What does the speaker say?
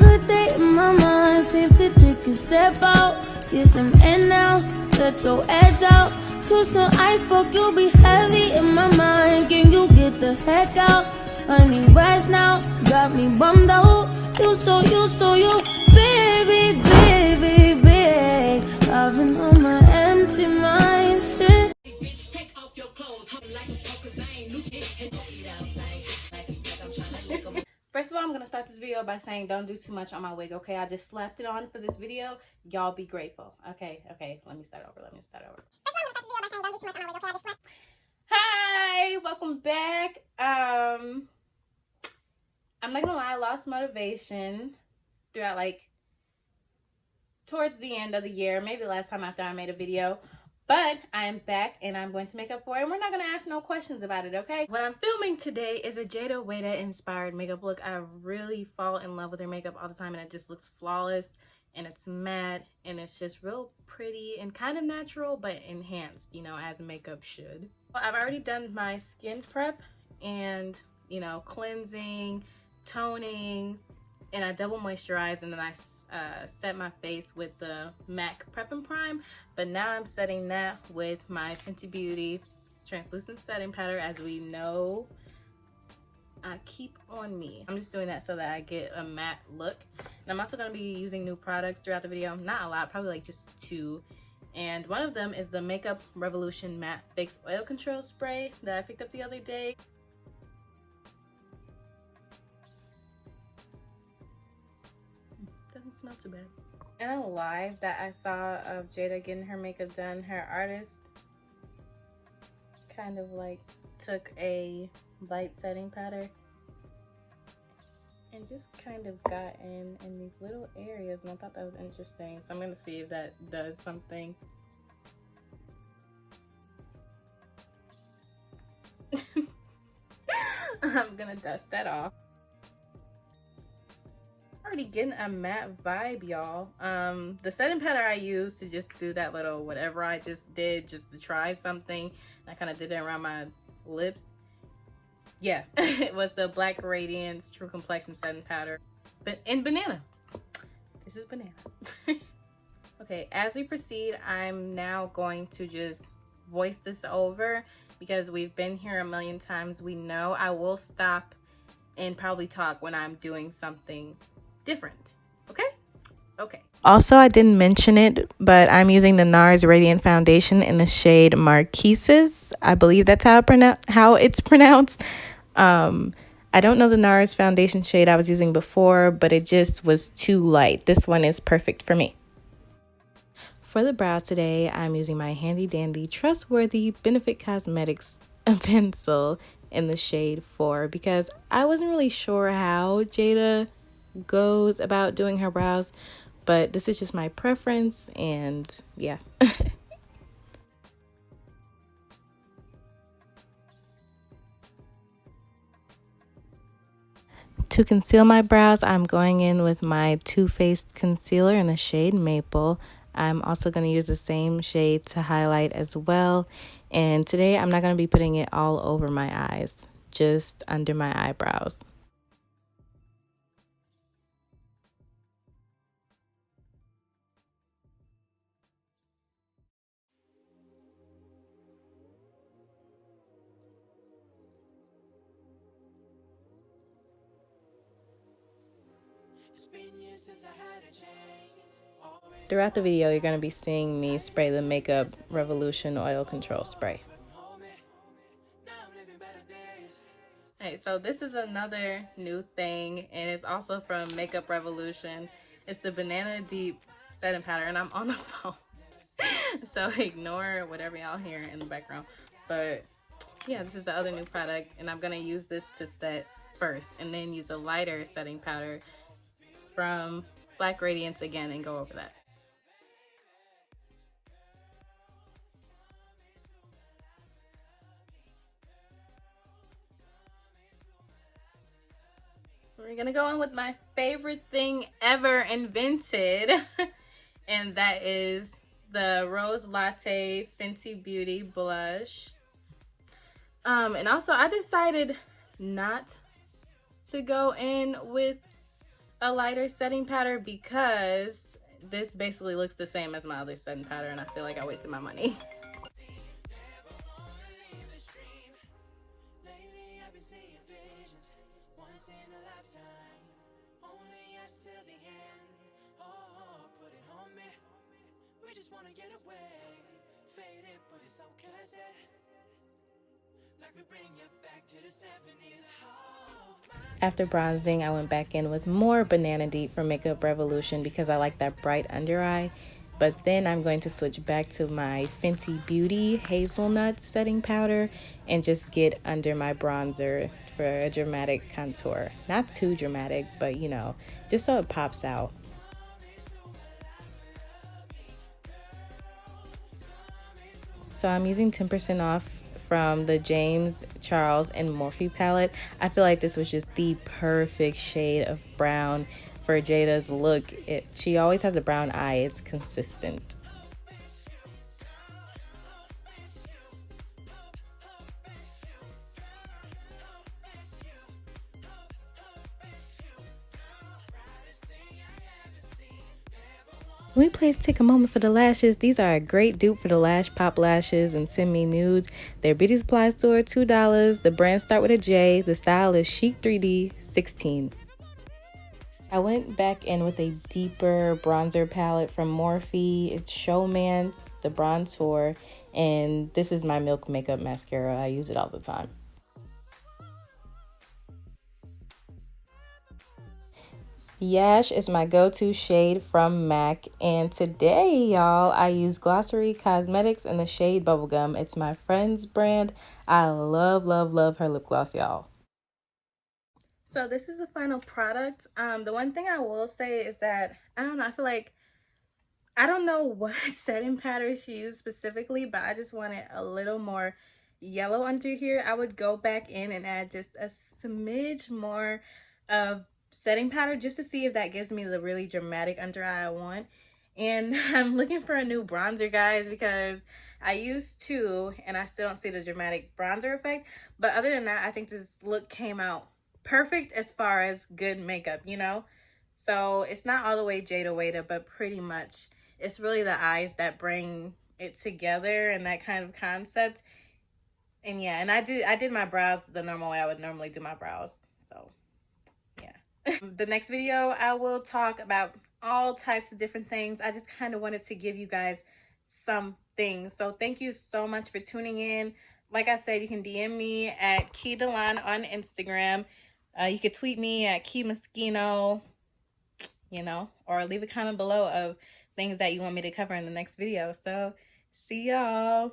good day in my mind. Seem to take a step out, get some air now, let your edge out. To some iceberg, you'll be heavy in my mind. Can you get the heck out? Honey, where's now? Got me bummed out. You, baby, baby, baby. I've been on my empty mind, shit. First of all, I'm going to start this video by saying don't do too much on my wig, okay? I just slapped it on for this video. Y'all be grateful. Okay, let me start over. Hi, welcome back. I'm not gonna lie, I lost motivation throughout, like, towards the end of the year, maybe last time after I made a video. But I am back and I'm going to make up for it, and we're not going to ask no questions about it, okay? What I'm filming today is a JAYDA WAYDA inspired makeup look. I really fall in love with her makeup all the time, and it just looks flawless, and it's matte, and it's just real pretty and kind of natural, but enhanced, you know, as makeup should. Well, I've already done my skin prep and, you know, cleansing, toning, and I double moisturize, and then I set my face with the MAC Prep and Prime. But now I'm setting that with my Fenty Beauty translucent setting powder. As we know, I keep on me. I'm just doing that so that I get a matte look. And I'm also going to be using new products throughout the video. Not a lot, probably like just 2. And one of them is the Makeup Revolution Matte Fix Oil Control Spray that I picked up the other day. Doesn't smell too bad. In a live that I saw of JAYDA getting her makeup done, her artist kind of like took a light setting powder and just kind of got in these little areas, and I thought that was interesting. So I'm gonna see if that does something. I'm gonna dust that off. Already getting a matte vibe, y'all. The setting powder I used to just do that little whatever I just did just to try something, I kind of did it around my lips. Yeah, it was the Black Radiance True Complexion setting powder, but in banana. This is banana. Okay, as we proceed, I'm now going to just voice this over because we've been here a million times. We know I will stop and probably talk when I'm doing something different. Okay. Also, I didn't mention it, but I'm using the Nars Radiant Foundation in the shade Marquises. I believe that's how it's pronounced. I don't know the Nars foundation shade I was using before, but it just was too light. This one is perfect for me. For the brows today, I'm using my handy dandy trustworthy Benefit Cosmetics pencil in the shade 4 because I wasn't really sure how JAYDA goes about doing her brows, but this is just my preference, and yeah. To conceal my brows, I'm going in with my Too Faced concealer in the shade Maple. I'm also going to use the same shade to highlight as well, and today I'm not going to be putting it all over my eyes, just under my eyebrows. Throughout the video, you're going to be seeing me spray the Makeup Revolution Oil Control Spray. Hey, so this is another new thing, and it's also from Makeup Revolution. It's the Banana Deep setting powder, and I'm on the phone. So ignore whatever y'all hear in the background. But yeah, this is the other new product, and I'm going to use this to set first, and then use a lighter setting powder from Black Radiance again and go over that. We're gonna go in with my favorite thing ever invented, and that is the Rose Latte Fenty Beauty blush. And also I decided not to go in with a lighter setting powder because this basically looks the same as my other setting powder, and I feel like I wasted my money. After bronzing, I went back in with more Banana Deep from Makeup Revolution because I like that bright under eye. But then I'm going to switch back to my Fenty Beauty Hazelnut setting powder and just get under my bronzer for a dramatic contour. Not too dramatic, but you know, just so it pops out. So I'm using 10% off from the James Charles and Morphe palette. I feel like this was just the perfect shade of brown for Jada's look. She always has a brown eye. It's consistent. Can we please take a moment for the lashes? These are a great dupe for the Lash Pop lashes and Semi Nude. They're Beauty Supply Store, $2. The brand start with a J. The style is Chic 3D, $16. I went back in with a deeper bronzer palette from Morphe. It's Showmance, the Brontour, and this is my Milk Makeup Mascara. I use it all the time. Yash is my go-to shade from MAC, and today, y'all, I use Glossry Cosmetics in the shade Bubblegum. It's my friend's brand. I love, love, love her lip gloss, y'all. So this is the final product. The one thing I will say is that, I don't know, I feel like, I don't know what setting powder she used specifically, but I just wanted a little more yellow under here. I would go back in and add just a smidge more of setting powder just to see if that gives me the really dramatic under eye I want. And I'm looking for a new bronzer, guys, because I used two and I still don't see the dramatic bronzer effect. But other than that, I think this look came out perfect as far as good makeup, you know? So it's not all the way Jayda Wayda, but pretty much it's really the eyes that bring it together and that kind of concept. And yeah, and I did my brows the normal way I would normally do my brows. So yeah. The next video I will talk about all types of different things. I just kind of wanted to give you guys some things. So thank you so much for tuning in. Like I said, you can DM me at keedelon on Instagram. You could tweet me at keymoschino, you know, or leave a comment below of things that you want me to cover in the next video. So see y'all.